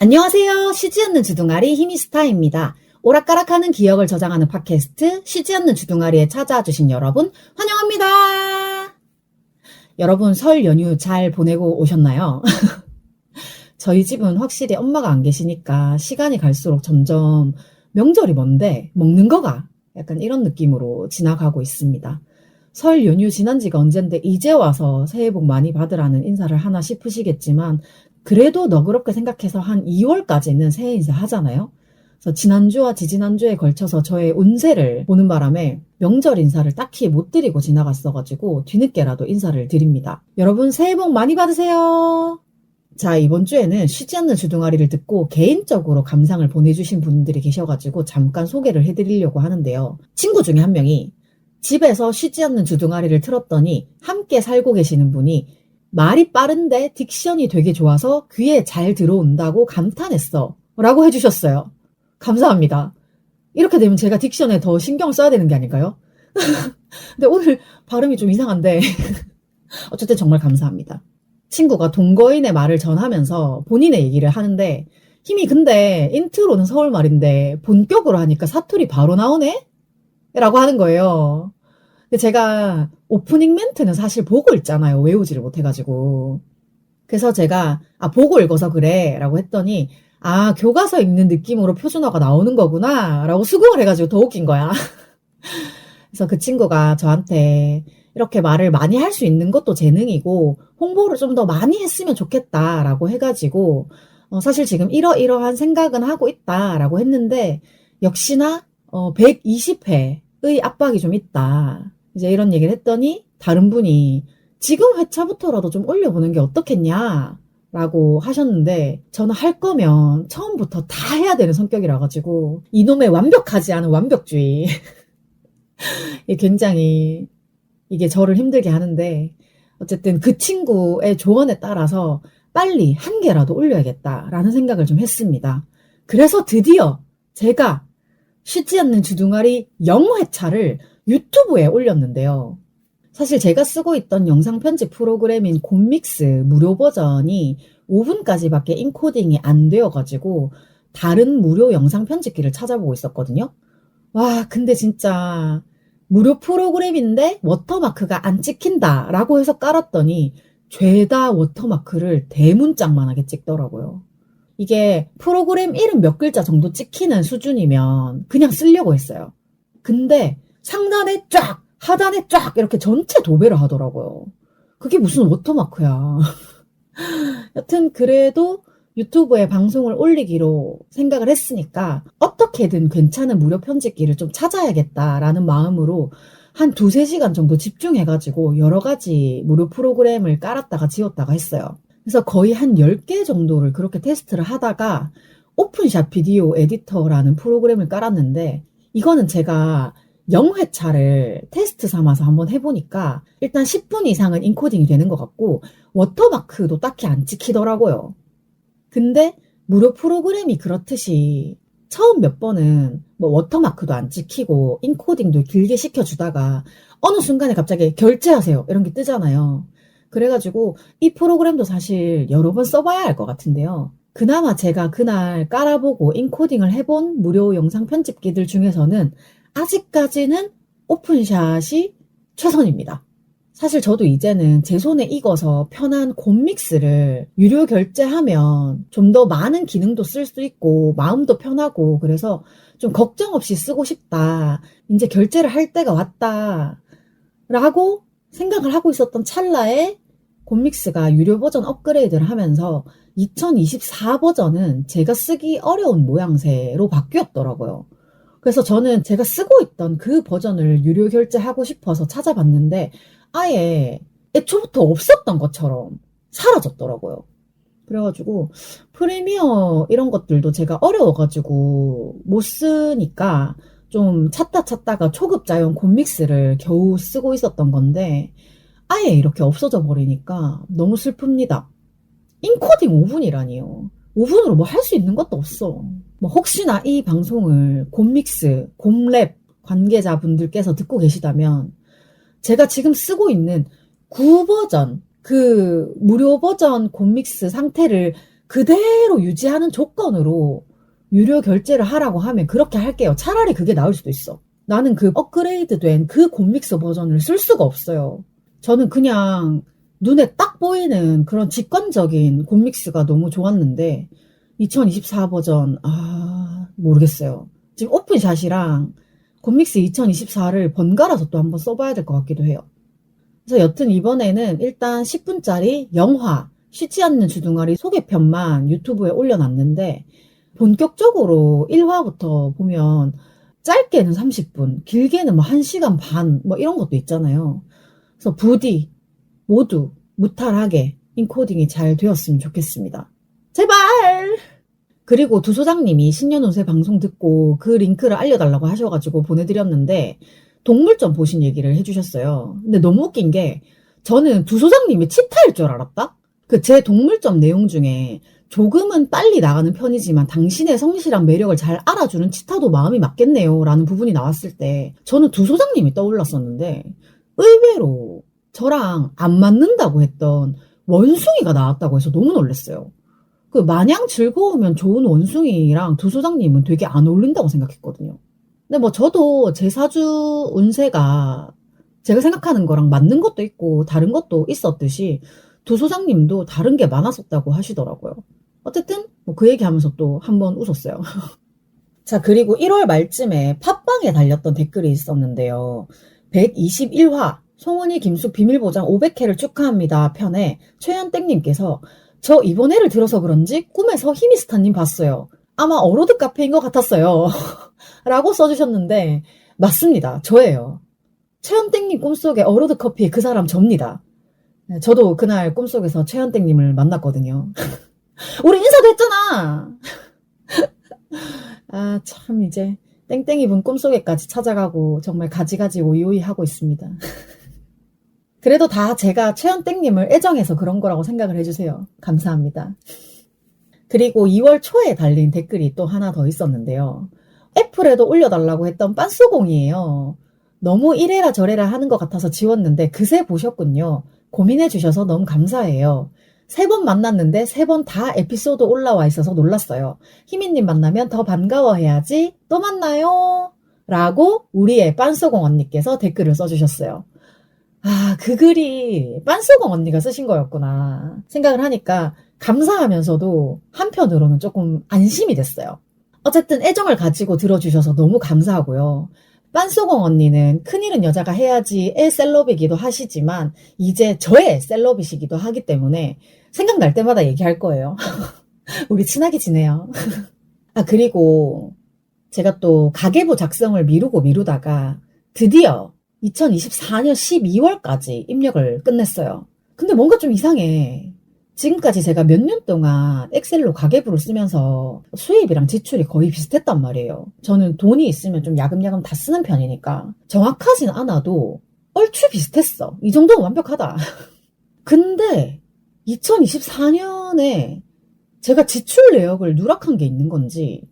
안녕하세요. 쉬지 않는 주둥아리 히미스타입니다. 오락가락하는 기억을 저장하는 팟캐스트 쉬지 않는 주둥아리에 찾아와 주신 여러분 환영합니다. 여러분 설 연휴 잘 보내고 오셨나요? 저희 집은 확실히 엄마가 안 계시니까 시간이 갈수록 점점 명절이 먼데 먹는 거가 약간 이런 느낌으로 지나가고 있습니다. 설 연휴 지난 지가 언젠데 이제 와서 새해 복 많이 받으라는 인사를 하나 싶으시겠지만 그래도 너그럽게 생각해서 한 2월까지는 새해 인사 하잖아요. 그래서 지난주와 지지난주에 걸쳐서 저의 운세를 보는 바람에 명절 인사를 딱히 못 드리고 지나갔어가지고 뒤늦게라도 인사를 드립니다. 여러분 새해 복 많이 받으세요. 자, 이번 주에는 쉬지 않는 주둥아리를 듣고 개인적으로 감상을 보내주신 분들이 계셔가지고 잠깐 소개를 해드리려고 하는데요. 친구 중에 한 명이 집에서 쉬지 않는 주둥아리를 틀었더니 함께 살고 계시는 분이 말이 빠른데 딕션이 되게 좋아서 귀에 잘 들어온다고 감탄했어 라고 해주셨어요. 감사합니다. 이렇게 되면 제가 딕션에 더 신경을 써야 되는 게 아닐까요? 근데 오늘 발음이 좀 이상한데 어쨌든 정말 감사합니다. 친구가 동거인의 말을 전하면서 본인의 얘기를 하는데 힘이 근데 인트로는 서울말인데 본격으로 하니까 사투리 바로 나오네? 라고 하는 거예요. 근데 제가 오프닝 멘트는 사실 보고 읽잖아요. 외우지를 못해가지고. 그래서 제가 보고 읽어서 그래 라고 했더니 교과서 읽는 느낌으로 표준어가 나오는 거구나 라고 수긍을 해가지고 더 웃긴 거야. 그래서 그 친구가 저한테 이렇게 말을 많이 할 수 있는 것도 재능이고 홍보를 좀 더 많이 했으면 좋겠다라고 해가지고 사실 지금 이러이러한 생각은 하고 있다라고 했는데 역시나 120회의 압박이 좀 있다. 이제 이런 얘기를 했더니 다른 분이 지금 회차부터라도 좀 올려보는 게 어떻겠냐 라고 하셨는데 저는 할 거면 처음부터 다 해야 되는 성격이라 가지고 이놈의 완벽하지 않은 완벽주의 굉장히 이게 저를 힘들게 하는데 어쨌든 그 친구의 조언에 따라서 빨리 한 개라도 올려야겠다라는 생각을 좀 했습니다. 그래서 드디어 제가 쉬지 않는 주둥아리 0회차를 유튜브에 올렸는데요. 사실 제가 쓰고 있던 영상 편집 프로그램인 곰믹스 무료 버전이 5분까지밖에 인코딩이 안 되어가지고 다른 무료 영상 편집기를 찾아보고 있었거든요. 와, 근데 진짜 무료 프로그램인데 워터마크가 안 찍힌다 라고 해서 깔았더니 죄다 워터마크를 대문짝만하게 찍더라고요. 이게 프로그램 이름 몇 글자 정도 찍히는 수준이면 그냥 쓰려고 했어요. 근데 상단에 쫙, 하단에 쫙 이렇게 전체 도배를 하더라고요. 그게 무슨 워터마크야. 여튼 그래도 유튜브에 방송을 올리기로 생각을 했으니까 어떻게든 괜찮은 무료 편집기를 좀 찾아야겠다라는 마음으로 한 2-3시간 정도 집중해가지고 여러 가지 무료 프로그램을 깔았다가 지웠다가 했어요. 그래서 거의 한 10개 정도를 그렇게 테스트를 하다가 오픈샷 비디오 에디터라는 프로그램을 깔았는데 이거는 제가 0회차를 테스트 삼아서 한번 해보니까 일단 10분 이상은 인코딩이 되는 것 같고 워터마크도 딱히 안 찍히더라고요. 근데 무료 프로그램이 그렇듯이 처음 몇 번은 뭐 워터마크도 안 찍히고 인코딩도 길게 시켜주다가 어느 순간에 갑자기 결제하세요 이런 게 뜨잖아요. 그래가지고 이 프로그램도 사실 여러 번 써봐야 할 것 같은데요. 그나마 제가 그날 깔아보고 인코딩을 해본 무료 영상 편집기들 중에서는 아직까지는 오픈샷이 최선입니다. 사실 저도 이제는 제 손에 익어서 편한 곰믹스를 유료 결제하면 좀 더 많은 기능도 쓸 수 있고 마음도 편하고 그래서 좀 걱정 없이 쓰고 싶다. 이제 결제를 할 때가 왔다. 라고 생각을 하고 있었던 찰나에 곰믹스가 유료 버전 업그레이드를 하면서 2024 버전은 제가 쓰기 어려운 모양새로 바뀌었더라고요. 그래서 저는 제가 쓰고 있던 그 버전을 유료 결제하고 싶어서 찾아봤는데 아예 애초부터 없었던 것처럼 사라졌더라고요. 그래가지고 프리미어 이런 것들도 제가 어려워가지고 못 쓰니까 좀 찾다가 초급자용 곰믹스를 겨우 쓰고 있었던 건데 아예 이렇게 없어져 버리니까 너무 슬픕니다. 인코딩 5분이라니요. 5분으로 뭐 할 수 있는 것도 없어. 뭐 혹시나 이 방송을 곰믹스, 곰랩 관계자분들께서 듣고 계시다면 제가 지금 쓰고 있는 9버전, 그 무료 버전 곰믹스 상태를 그대로 유지하는 조건으로 유료 결제를 하라고 하면 그렇게 할게요. 차라리 그게 나을 수도 있어. 나는 그 업그레이드된 그 곰믹스 버전을 쓸 수가 없어요. 저는 그냥 눈에 딱 보이는 그런 직관적인 곰믹스가 너무 좋았는데 2024 버전 모르겠어요. 지금 오픈샷이랑 곰믹스 2024를 번갈아서 또 한번 써봐야 될 것 같기도 해요. 그래서 여튼 이번에는 일단 10분짜리 영화 쉬지 않는 주둥아리 소개편만 유튜브에 올려놨는데 본격적으로 1화부터 보면 짧게는 30분, 길게는 뭐 1시간 반, 뭐 이런 것도 있잖아요. 그래서 부디 모두 무탈하게 인코딩이 잘 되었으면 좋겠습니다. 제발! 그리고 두 소장님이 신년운세 방송 듣고 그 링크를 알려달라고 하셔가지고 보내드렸는데 동물점 보신 얘기를 해주셨어요. 근데 너무 웃긴 게 저는 두 소장님이 치타일 줄 알았다? 그 제 동물점 내용 중에 조금은 빨리 나가는 편이지만 당신의 성실한 매력을 잘 알아주는 치타도 마음이 맞겠네요 라는 부분이 나왔을 때 저는 두 소장님이 떠올랐었는데 의외로 저랑 안 맞는다고 했던 원숭이가 나왔다고 해서 너무 놀랐어요. 그 마냥 즐거우면 좋은 원숭이랑 두 소장님은 되게 안 어울린다고 생각했거든요. 근데 뭐 저도 제 사주 운세가 제가 생각하는 거랑 맞는 것도 있고 다른 것도 있었듯이 두 소장님도 다른 게 많았었다고 하시더라고요. 어쨌든 뭐 그 얘기하면서 또 한번 웃었어요. 자, 그리고 1월 말쯤에 팟빵에 달렸던 댓글이 있었는데요. 121화 송은이 김숙 비밀보장 500회를 축하합니다 편에 최현땡님께서 저 이번 회를 들어서 그런지 꿈에서 히미스타님 봤어요. 아마 어로드 카페인 것 같았어요. 라고 써주셨는데 맞습니다. 저예요. 최현땡님 꿈속에 어로드 커피의 그 사람 접니다. 저도 그날 꿈속에서 최현땡님을 만났거든요. 우리 인사도 했잖아. 아, 참 이제 땡땡이 분 꿈속에까지 찾아가고 정말 가지가지 오이오이 하고 있습니다. 그래도 다 제가 최현땡님을 애정해서 그런 거라고 생각을 해주세요. 감사합니다. 그리고 2월 초에 달린 댓글이 또 하나 더 있었는데요. 애플에도 올려달라고 했던 빤소공이에요. 너무 이래라 저래라 하는 것 같아서 지웠는데 그새 보셨군요. 고민해 주셔서 너무 감사해요. 3번 만났는데 3번 다 에피소드 올라와 있어서 놀랐어요. 희민님 만나면 더 반가워해야지. 또 만나요. 라고 우리의 빤소공 언니께서 댓글을 써주셨어요. 아, 그 글이 빤소공 언니가 쓰신 거였구나 생각을 하니까 감사하면서도 한편으로는 조금 안심이 됐어요. 어쨌든 애정을 가지고 들어주셔서 너무 감사하고요. 빤소공 언니는 큰일은 여자가 해야지의 셀럽이기도 하시지만 이제 저의 셀럽이시기도 하기 때문에 생각날 때마다 얘기할 거예요. 우리 친하게 지내요. 아, 그리고 제가 또 가계부 작성을 미루고 미루다가 드디어 2024년 12월까지 입력을 끝냈어요. 근데 뭔가 좀 이상해. 지금까지 제가 몇 년 동안 엑셀로 가계부를 쓰면서 수입이랑 지출이 거의 비슷했단 말이에요. 저는 돈이 있으면 좀 야금야금 다 쓰는 편이니까 정확하진 않아도 얼추 비슷했어. 이 정도는 완벽하다. 근데 2024년에 제가 지출 내역을 누락한 게 있는 건지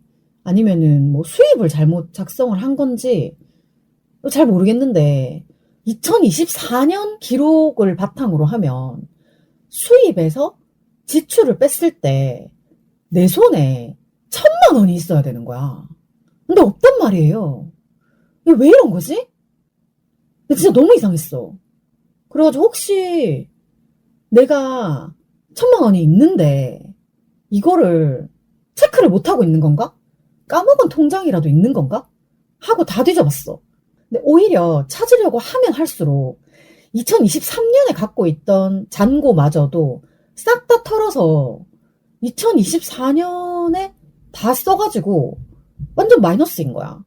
아니면은 뭐 수입을 잘못 작성을 한 건지 잘 모르겠는데 2024년 기록을 바탕으로 하면 수입에서 지출을 뺐을 때 내 손에 1,000만 원이 있어야 되는 거야. 근데 없단 말이에요. 왜 이런 거지? 진짜 너무 이상했어. 그래가지고 혹시 내가 1,000만 원이 있는데 이거를 체크를 못하고 있는 건가? 까먹은 통장이라도 있는 건가? 하고 다 뒤져봤어. 근데 오히려 찾으려고 하면 할수록 2023년에 갖고 있던 잔고마저도 싹 다 털어서 2024년에 다 써가지고 완전 마이너스인 거야.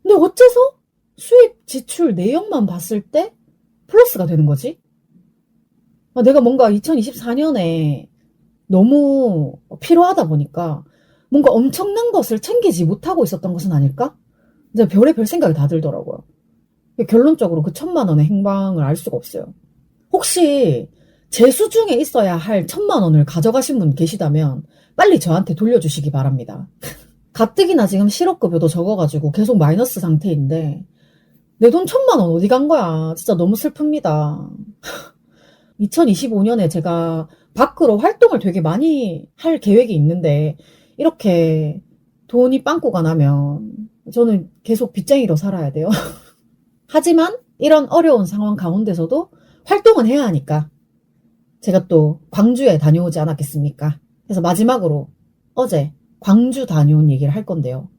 근데 어째서 수입 지출 내역만 봤을 때 플러스가 되는 거지? 내가 뭔가 2024년에 너무 필요하다 보니까 뭔가 엄청난 것을 챙기지 못하고 있었던 것은 아닐까? 이제 별의별 생각이 다 들더라고요. 결론적으로 그 1,000만 원의 행방을 알 수가 없어요. 혹시 제 수중에 있어야 할 1,000만 원을 가져가신 분 계시다면 빨리 저한테 돌려주시기 바랍니다. 가뜩이나 지금 실업급여도 적어가지고 계속 마이너스 상태인데 내 돈 1,000만 원 어디 간 거야. 진짜 너무 슬픕니다. 2025년에 제가 밖으로 활동을 되게 많이 할 계획이 있는데 이렇게 돈이 빵꾸가 나면 저는 계속 빚쟁이로 살아야 돼요. 하지만 이런 어려운 상황 가운데서도 활동은 해야 하니까 제가 또 광주에 다녀오지 않았겠습니까? 그래서 마지막으로 어제 광주 다녀온 얘기를 할 건데요.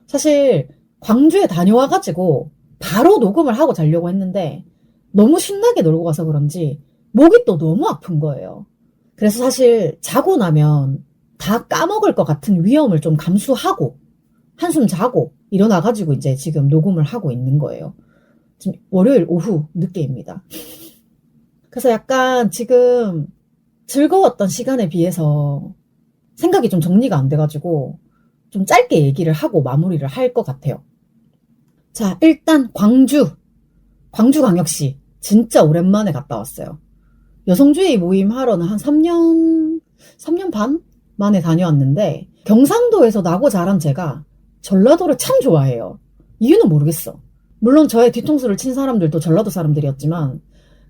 사실 광주에 다녀와가지고 바로 녹음을 하고 자려고 했는데 너무 신나게 놀고 가서 그런지 목이 또 너무 아픈 거예요. 그래서 사실 자고 나면 다 까먹을 것 같은 위험을 좀 감수하고 한숨 자고 일어나가지고 이제 지금 녹음을 하고 있는 거예요. 지금 월요일 오후 늦게입니다. 그래서 약간 지금 즐거웠던 시간에 비해서 생각이 좀 정리가 안 돼가지고 좀 짧게 얘기를 하고 마무리를 할 것 같아요. 자, 일단 광주광역시 진짜 오랜만에 갔다 왔어요. 여성주의 모임 하러는 한 3년 반 만에 다녀왔는데 경상도에서 나고 자란 제가 전라도를 참 좋아해요. 이유는 모르겠어. 물론 저의 뒤통수를 친 사람들도 전라도 사람들이었지만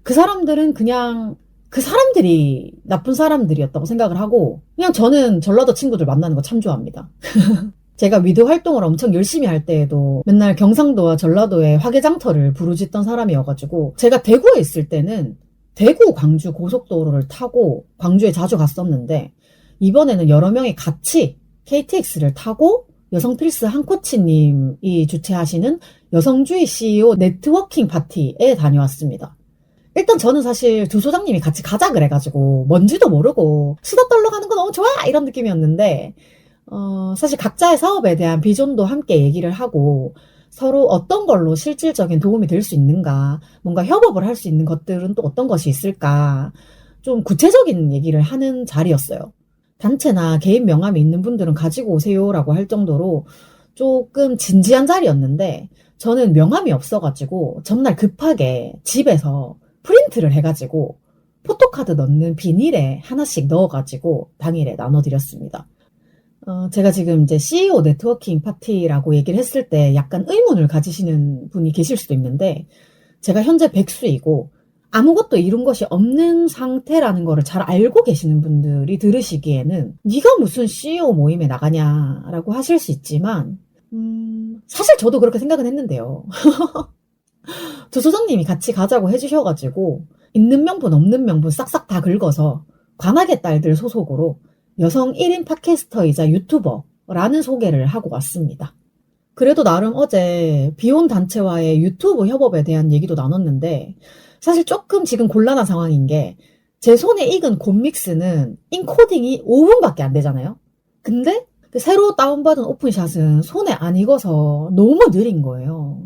그 사람들은 그냥 그 사람들이 나쁜 사람들이었다고 생각을 하고 그냥 저는 전라도 친구들 만나는 거 참 좋아합니다. 제가 위드 활동을 엄청 열심히 할 때에도 맨날 경상도와 전라도의 화개장터를 부르짖던 사람이어가지고 제가 대구에 있을 때는 대구 광주 고속도로를 타고 광주에 자주 갔었는데 이번에는 여러 명이 같이 KTX를 타고 여성필스 한코치님이 주최하시는 여성주의 CEO 네트워킹 파티에 다녀왔습니다. 일단 저는 사실 두 소장님이 같이 가자 그래가지고 뭔지도 모르고 수다 떨러 가는 거 너무 좋아 이런 느낌이었는데 사실 각자의 사업에 대한 비전도 함께 얘기를 하고 서로 어떤 걸로 실질적인 도움이 될 수 있는가, 뭔가 협업을 할 수 있는 것들은 또 어떤 것이 있을까, 좀 구체적인 얘기를 하는 자리였어요. 단체나 개인 명함이 있는 분들은 가지고 오세요라고 할 정도로 조금 진지한 자리였는데 저는 명함이 없어가지고 전날 급하게 집에서 프린트를 해가지고 포토카드 넣는 비닐에 하나씩 넣어가지고 당일에 나눠드렸습니다. 제가 지금 이제 CEO 네트워킹 파티라고 얘기를 했을 때 약간 의문을 가지시는 분이 계실 수도 있는데 제가 현재 백수이고 아무것도 이룬 것이 없는 상태라는 거를 잘 알고 계시는 분들이 들으시기에는 네가 무슨 CEO 모임에 나가냐라고 하실 수 있지만 사실 저도 그렇게 생각은 했는데요. 두 소장님이 같이 가자고 해주셔가지고 있는 명분 없는 명분 싹싹 다 긁어서 관악의 딸들 소속으로 여성 1인 팟캐스터이자 유튜버라는 소개를 하고 왔습니다. 그래도 나름 어제 비혼 단체와의 유튜브 협업에 대한 얘기도 나눴는데 사실 조금 지금 곤란한 상황인 게 제 손에 익은 곰믹스는 인코딩이 5분밖에 안 되잖아요. 근데 그 새로 다운받은 오픈샷은 손에 안 익어서 너무 느린 거예요.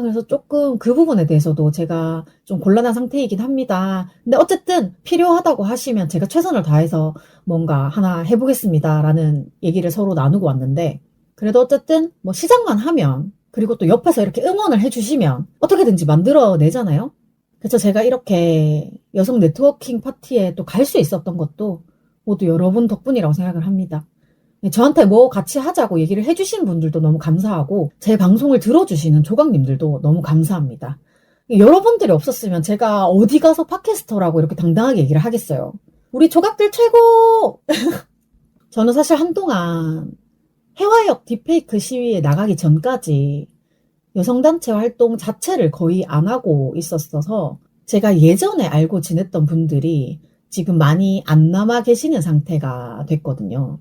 그래서 조금 그 부분에 대해서도 제가 좀 곤란한 상태이긴 합니다. 근데 어쨌든 필요하다고 하시면 제가 최선을 다해서 뭔가 하나 해보겠습니다. 라는 얘기를 서로 나누고 왔는데, 그래도 어쨌든 뭐 시작만 하면, 그리고 또 옆에서 이렇게 응원을 해주시면 어떻게든지 만들어내잖아요? 그래서 제가 이렇게 여성 네트워킹 파티에 또 갈 수 있었던 것도 모두 여러분 덕분이라고 생각을 합니다. 저한테 뭐 같이 하자고 얘기를 해주신 분들도 너무 감사하고 제 방송을 들어주시는 조각님들도 너무 감사합니다. 여러분들이 없었으면 제가 어디 가서 팟캐스터라고 이렇게 당당하게 얘기를 하겠어요. 우리 조각들 최고! 저는 사실 한동안 해화역 딥페이크 시위에 나가기 전까지 여성단체 활동 자체를 거의 안 하고 있었어서 제가 예전에 알고 지냈던 분들이 지금 많이 안 남아 계시는 상태가 됐거든요.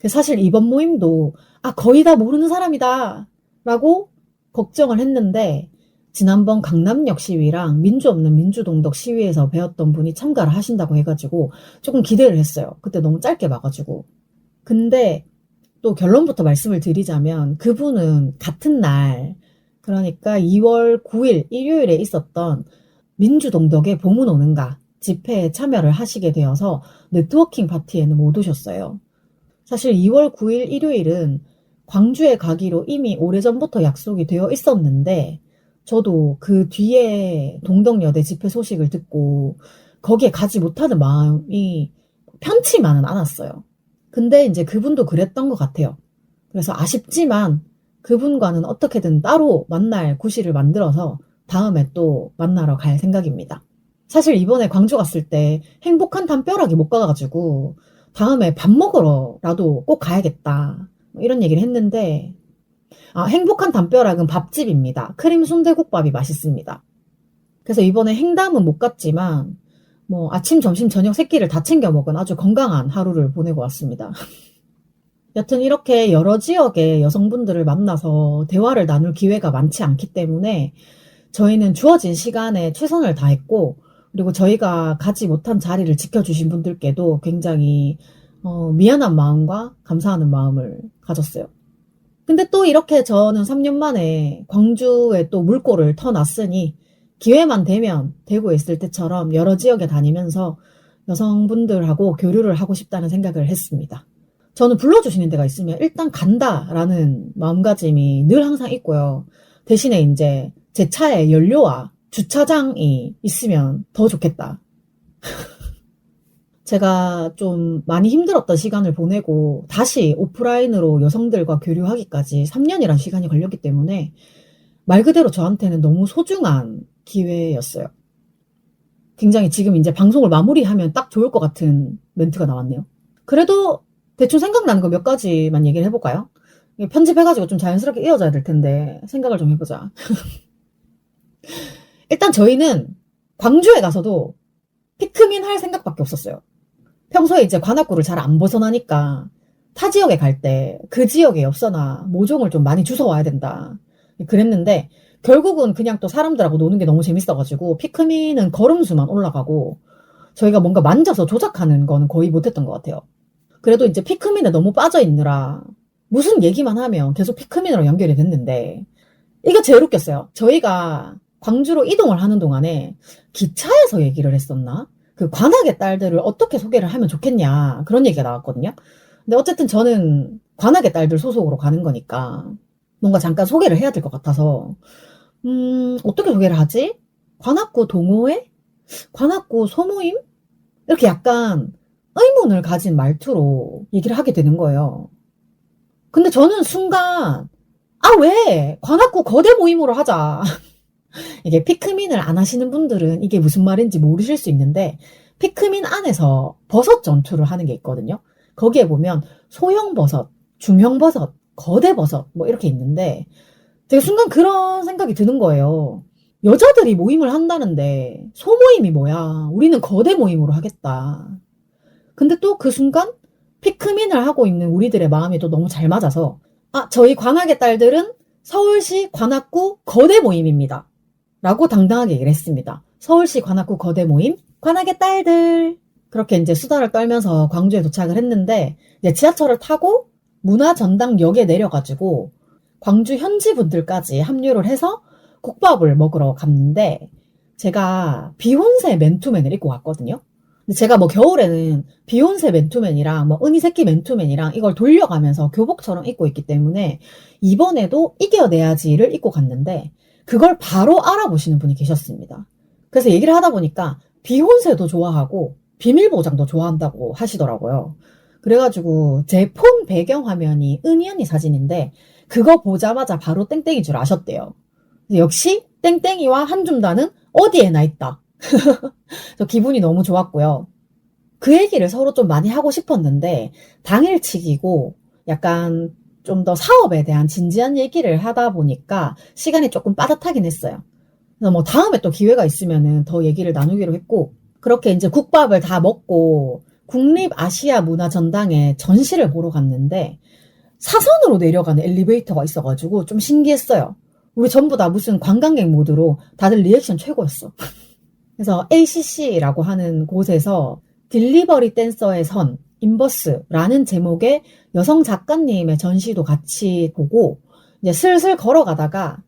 사실 이번 모임도 거의 다 모르는 사람이다 라고 걱정을 했는데 지난번 강남역 시위랑 민주 없는 민주동덕 시위에서 배웠던 분이 참가를 하신다고 해가지고 조금 기대를 했어요. 그때 너무 짧게 봐가지고. 근데 또 결론부터 말씀을 드리자면 그분은 같은 날, 그러니까 2월 9일 일요일에 있었던 민주동덕의 봄은 오는가 집회에 참여를 하시게 되어서 네트워킹 파티에는 못 오셨어요. 사실 2월 9일 일요일은 광주에 가기로 이미 오래전부터 약속이 되어 있었는데 저도 그 뒤에 동덕여대 집회 소식을 듣고 거기에 가지 못하는 마음이 편치만은 않았어요. 근데 이제 그분도 그랬던 것 같아요. 그래서 아쉽지만 그분과는 어떻게든 따로 만날 구실을 만들어서 다음에 또 만나러 갈 생각입니다. 사실 이번에 광주 갔을 때 행복한 담벼락이 못 가가지고 다음에 밥 먹으러라도 꼭 가야겠다. 뭐 이런 얘기를 했는데, 행복한 담벼락은 밥집입니다. 크림 순대국밥이 맛있습니다. 그래서 이번에 행담은 못 갔지만, 뭐 아침, 점심, 저녁 세 끼를 다 챙겨 먹은 아주 건강한 하루를 보내고 왔습니다. 여튼 이렇게 여러 지역의 여성분들을 만나서 대화를 나눌 기회가 많지 않기 때문에 저희는 주어진 시간에 최선을 다했고, 그리고 저희가 가지 못한 자리를 지켜주신 분들께도 굉장히 미안한 마음과 감사하는 마음을 가졌어요. 근데 또 이렇게 저는 3년 만에 광주에 또 물꼬를 터놨으니 기회만 되면 대구에 있을 때처럼 여러 지역에 다니면서 여성분들하고 교류를 하고 싶다는 생각을 했습니다. 저는 불러주시는 데가 있으면 일단 간다라는 마음가짐이 늘 항상 있고요. 대신에 이제 제 차에 연료와 주차장이 있으면 더 좋겠다. 제가 좀 많이 힘들었던 시간을 보내고 다시 오프라인으로 여성들과 교류하기까지 3년이란 시간이 걸렸기 때문에 말 그대로 저한테는 너무 소중한 기회였어요. 굉장히 지금 이제 방송을 마무리하면 딱 좋을 것 같은 멘트가 나왔네요. 그래도 대충 생각나는 거 몇 가지만 얘기를 해볼까요? 편집해가지고 좀 자연스럽게 이어져야 될 텐데 생각을 좀 해보자. 일단 저희는 광주에 가서도 피크민 할 생각밖에 없었어요. 평소에 이제 관악구를 잘 안 벗어나니까 타 지역에 갈 때 그 지역에 엽서나 모종을 좀 많이 주워와야 된다. 그랬는데 결국은 그냥 또 사람들하고 노는 게 너무 재밌어가지고 피크민은 걸음수만 올라가고 저희가 뭔가 만져서 조작하는 거는 거의 못했던 것 같아요. 그래도 이제 피크민에 너무 빠져있느라 무슨 얘기만 하면 계속 피크민으로 연결이 됐는데 이거 제일 웃겼어요. 저희가 광주로 이동을 하는 동안에 기차에서 얘기를 했었나? 그 관악의 딸들을 어떻게 소개를 하면 좋겠냐 그런 얘기가 나왔거든요. 근데 어쨌든 저는 관악의 딸들 소속으로 가는 거니까 뭔가 잠깐 소개를 해야 될 것 같아서 어떻게 소개를 하지? 관악구 동호회? 관악구 소모임? 이렇게 약간 의문을 가진 말투로 얘기를 하게 되는 거예요. 근데 저는 순간 왜? 관악구 거대 모임으로 하자. 이게 피크민을 안 하시는 분들은 이게 무슨 말인지 모르실 수 있는데 피크민 안에서 버섯 전투를 하는 게 있거든요. 거기에 보면 소형 버섯, 중형 버섯, 거대 버섯 뭐 이렇게 있는데 제가 순간 그런 생각이 드는 거예요. 여자들이 모임을 한다는데 소모임이 뭐야? 우리는 거대 모임으로 하겠다. 근데 또 그 순간 피크민을 하고 있는 우리들의 마음이 또 너무 잘 맞아서 저희 관악의 딸들은 서울시 관악구 거대 모임입니다. 라고 당당하게 얘기를 했습니다. 서울시 관악구 거대 모임, 관악의 딸들. 그렇게 이제 수다를 떨면서 광주에 도착을 했는데, 이제 지하철을 타고 문화전당역에 내려가지고 광주 현지 분들까지 합류를 해서 국밥을 먹으러 갔는데, 제가 비욘세 맨투맨을 입고 갔거든요. 근데 제가 뭐 겨울에는 비욘세 맨투맨이랑 뭐 은희새끼 맨투맨이랑 이걸 돌려가면서 교복처럼 입고 있기 때문에 이번에도 이겨내야지를 입고 갔는데, 그걸 바로 알아보시는 분이 계셨습니다. 그래서 얘기를 하다 보니까 비욘세도 좋아하고 비밀보장도 좋아한다고 하시더라고요. 그래가지고 제 폰 배경화면이 은희 언니 사진인데 그거 보자마자 바로 땡땡인 줄 아셨대요. 역시 땡땡이와 한줌다는 어디에나 있다. 저 기분이 너무 좋았고요. 그 얘기를 서로 좀 많이 하고 싶었는데 당일치기고 약간 좀 더 사업에 대한 진지한 얘기를 하다 보니까 시간이 조금 빠듯하긴 했어요. 그래서 뭐 다음에 또 기회가 있으면은 더 얘기를 나누기로 했고, 그렇게 이제 국밥을 다 먹고 국립아시아문화전당에 전시를 보러 갔는데 사선으로 내려가는 엘리베이터가 있어가지고 좀 신기했어요. 우리 전부 다 무슨 관광객 모드로 다들 리액션 최고였어. 그래서 ACC라고 하는 곳에서 딜리버리 댄서의 선, 인버스라는 제목의 여성 작가님의 전시도 같이 보고 이제 슬슬 걸어가다가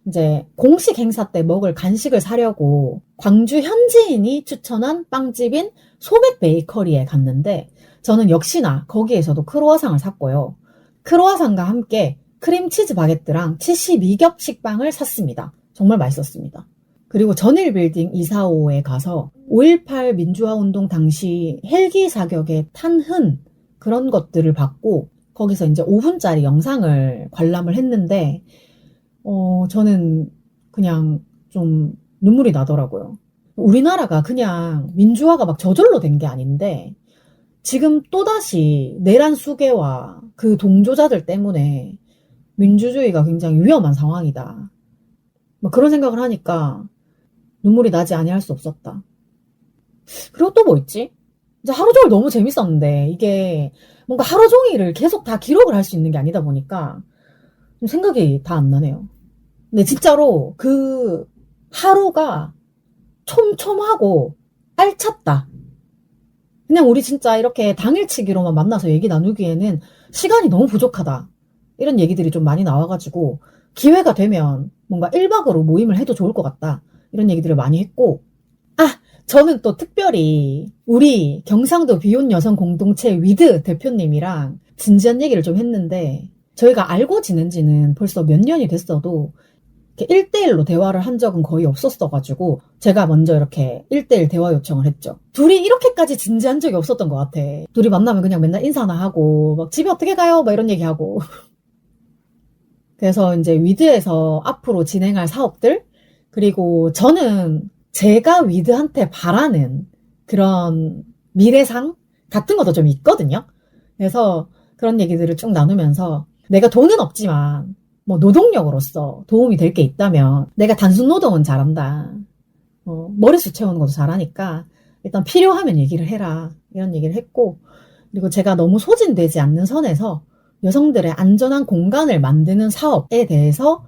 이제 공식 행사 때 먹을 간식을 사려고 광주 현지인이 추천한 빵집인 소백 베이커리에 갔는데 저는 역시나 거기에서도 크로와상을 샀고요. 크로와상과 함께 크림치즈 바게트랑 72겹 식빵을 샀습니다. 정말 맛있었습니다. 그리고 전일빌딩 245에 가서 5.18 민주화운동 당시 헬기 사격에 탄 흔 그런 것들을 봤고 거기서 이제 5분짜리 영상을 관람을 했는데 저는 그냥 좀 눈물이 나더라고요. 우리나라가 그냥 민주화가 막 저절로 된 게 아닌데 지금 또다시 내란 수괴와 그 동조자들 때문에 민주주의가 굉장히 위험한 상황이다. 뭐 그런 생각을 하니까 눈물이 나지 아니할 수 없었다. 그리고 또 뭐 있지? 이제 하루 종일 너무 재밌었는데 이게 뭔가 하루 종일을 계속 다 기록을 할 수 있는 게 아니다 보니까 좀 생각이 다 안 나네요. 근데 진짜로 그 하루가 촘촘하고 알찼다. 그냥 우리 진짜 이렇게 당일치기로만 만나서 얘기 나누기에는 시간이 너무 부족하다. 이런 얘기들이 좀 많이 나와가지고 기회가 되면 뭔가 1박으로 모임을 해도 좋을 것 같다. 이런 얘기들을 많이 했고 저는 또 특별히 우리 경상도 비혼 여성 공동체 위드 대표님이랑 진지한 얘기를 좀 했는데 저희가 알고 지낸 지는 벌써 몇 년이 됐어도 이렇게 1대1로 대화를 한 적은 거의 없었어가지고 제가 먼저 이렇게 1대1 대화 요청을 했죠. 둘이 이렇게까지 진지한 적이 없었던 것 같아. 둘이 만나면 그냥 맨날 인사나 하고 막 집에 어떻게 가요? 막 이런 얘기하고 그래서 이제 위드에서 앞으로 진행할 사업들 그리고 저는 제가 위드한테 바라는 그런 미래상 같은 것도 좀 있거든요. 그래서 그런 얘기들을 쭉 나누면서 내가 돈은 없지만 뭐 노동력으로서 도움이 될 게 있다면 내가 단순 노동은 잘한다. 머리숱 채우는 것도 잘하니까 일단 필요하면 얘기를 해라. 이런 얘기를 했고 그리고 제가 너무 소진되지 않는 선에서 여성들의 안전한 공간을 만드는 사업에 대해서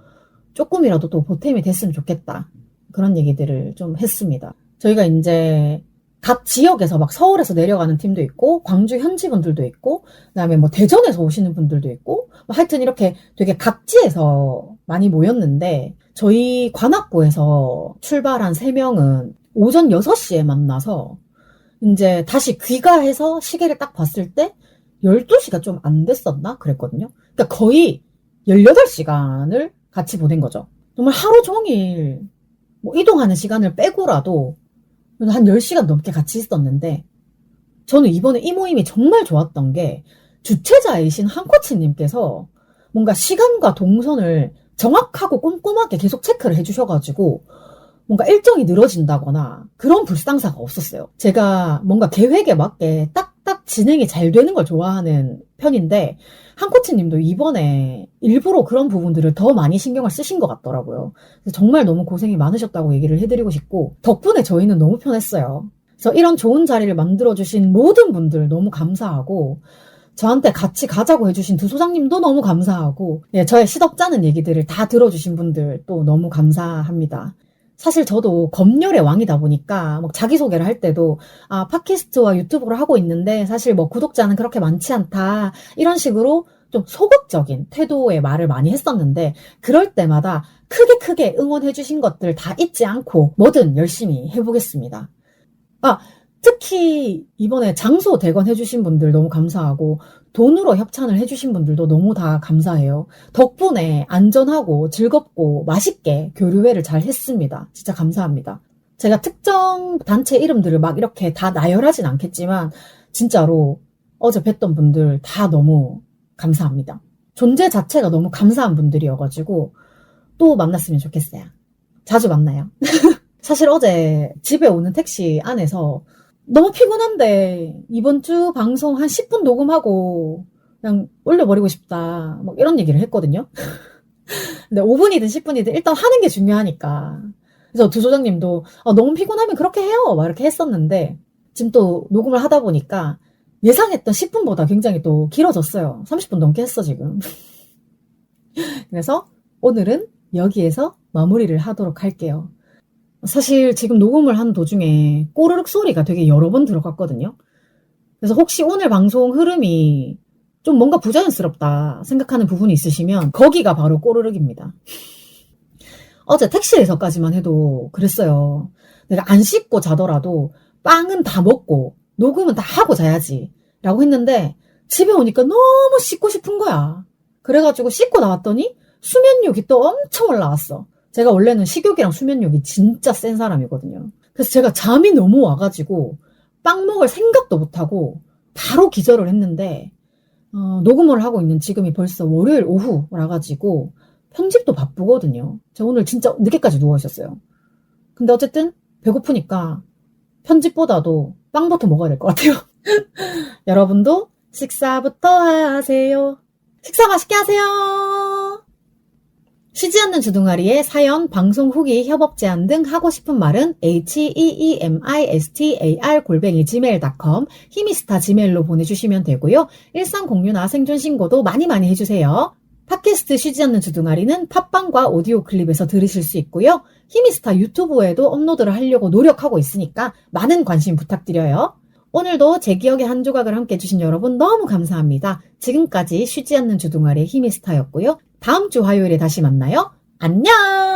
조금이라도 또 보탬이 됐으면 좋겠다. 그런 얘기들을 좀 했습니다. 저희가 이제 각 지역에서 막 서울에서 내려가는 팀도 있고 광주 현지분들도 있고 그다음에 뭐 대전에서 오시는 분들도 있고 뭐 하여튼 이렇게 되게 각지에서 많이 모였는데 저희 관악구에서 출발한 3명은 오전 6시에 만나서 이제 다시 귀가해서 시계를 딱 봤을 때 12시가 좀 안 됐었나? 그랬거든요. 그러니까 거의 18시간을 같이 보낸 거죠. 정말 하루 종일 뭐 이동하는 시간을 빼고라도 한 10시간 넘게 같이 있었는데 저는 이번에 이 모임이 정말 좋았던 게 주최자이신 한코치님께서 뭔가 시간과 동선을 정확하고 꼼꼼하게 계속 체크를 해주셔가지고 뭔가 일정이 늘어진다거나 그런 불상사가 없었어요. 제가 뭔가 계획에 맞게 딱딱 진행이 잘 되는 걸 좋아하는 편인데 한코치님도 이번에 일부러 그런 부분들을 더 많이 신경을 쓰신 것 같더라고요. 그래서 정말 너무 고생이 많으셨다고 얘기를 해드리고 싶고 덕분에 저희는 너무 편했어요. 그래서 이런 좋은 자리를 만들어주신 모든 분들 너무 감사하고 저한테 같이 가자고 해주신 두 소장님도 너무 감사하고 저의 시덥잖은 얘기들을 다 들어주신 분들 또 너무 감사합니다. 사실 저도 검열의 왕이다 보니까 막 자기소개를 할 때도 팟캐스트와 유튜브를 하고 있는데 사실 뭐 구독자는 그렇게 많지 않다 이런 식으로 좀 소극적인 태도의 말을 많이 했었는데 그럴 때마다 크게 응원해 주신 것들 다 잊지 않고 뭐든 열심히 해보겠습니다. 특히 이번에 장소 대관 해주신 분들 너무 감사하고 돈으로 협찬을 해주신 분들도 너무 다 감사해요. 덕분에 안전하고 즐겁고 맛있게 교류회를 잘 했습니다. 진짜 감사합니다. 제가 특정 단체 이름들을 막 이렇게 다 나열하진 않겠지만 진짜로 어제 뵀던 분들 다 너무 감사합니다. 존재 자체가 너무 감사한 분들이어가지고 또 만났으면 좋겠어요. 자주 만나요. 사실 어제 집에 오는 택시 안에서 너무 피곤한데 이번 주 방송 한 10분 녹음하고 그냥 올려버리고 싶다 뭐 이런 얘기를 했거든요. 근데 5분이든 10분이든 일단 하는 게 중요하니까 그래서 두 소장님도 너무 피곤하면 그렇게 해요 막 이렇게 했었는데 지금 또 녹음을 하다 보니까 예상했던 10분보다 굉장히 또 길어졌어요. 30분 넘게 했어 지금. 그래서 오늘은 여기에서 마무리를 하도록 할게요. 사실 지금 녹음을 하는 도중에 꼬르륵 소리가 되게 여러 번 들어갔거든요. 그래서 혹시 오늘 방송 흐름이 좀 뭔가 부자연스럽다 생각하는 부분이 있으시면 거기가 바로 꼬르륵입니다. 어제 택시에서까지만 해도 그랬어요. 내가 안 씻고 자더라도 빵은 다 먹고 녹음은 다 하고 자야지 라고 했는데 집에 오니까 너무 씻고 싶은 거야. 그래가지고 씻고 나왔더니 수면욕이 또 엄청 올라왔어. 제가 원래는 식욕이랑 수면욕이 진짜 센 사람이거든요. 그래서 제가 잠이 너무 와가지고 빵 먹을 생각도 못하고 바로 기절을 했는데 녹음을 하고 있는 지금이 벌써 월요일 오후라 가지고 편집도 바쁘거든요. 제가 오늘 진짜 늦게까지 누워있었어요. 근데 어쨌든 배고프니까 편집보다도 빵부터 먹어야 될 것 같아요. 여러분도 식사부터 하세요. 식사 맛있게 하세요. 쉬지 않는 주둥아리에 사연, 방송 후기, 협업 제안 등 하고 싶은 말은 heemistar@gmail.com 히미스타 지메일로 보내주시면 되고요. 일상 공유나 생존 신고도 많이 해주세요. 팟캐스트 쉬지 않는 주둥아리는 팟빵과 오디오 클립에서 들으실 수 있고요. 히미스타 유튜브에도 업로드를 하려고 노력하고 있으니까 많은 관심 부탁드려요. 오늘도 제 기억의 한 조각을 함께 해주신 여러분 너무 감사합니다. 지금까지 쉬지 않는 주둥아리의 히미스타였고요. 다음 주 화요일에 다시 만나요. 안녕!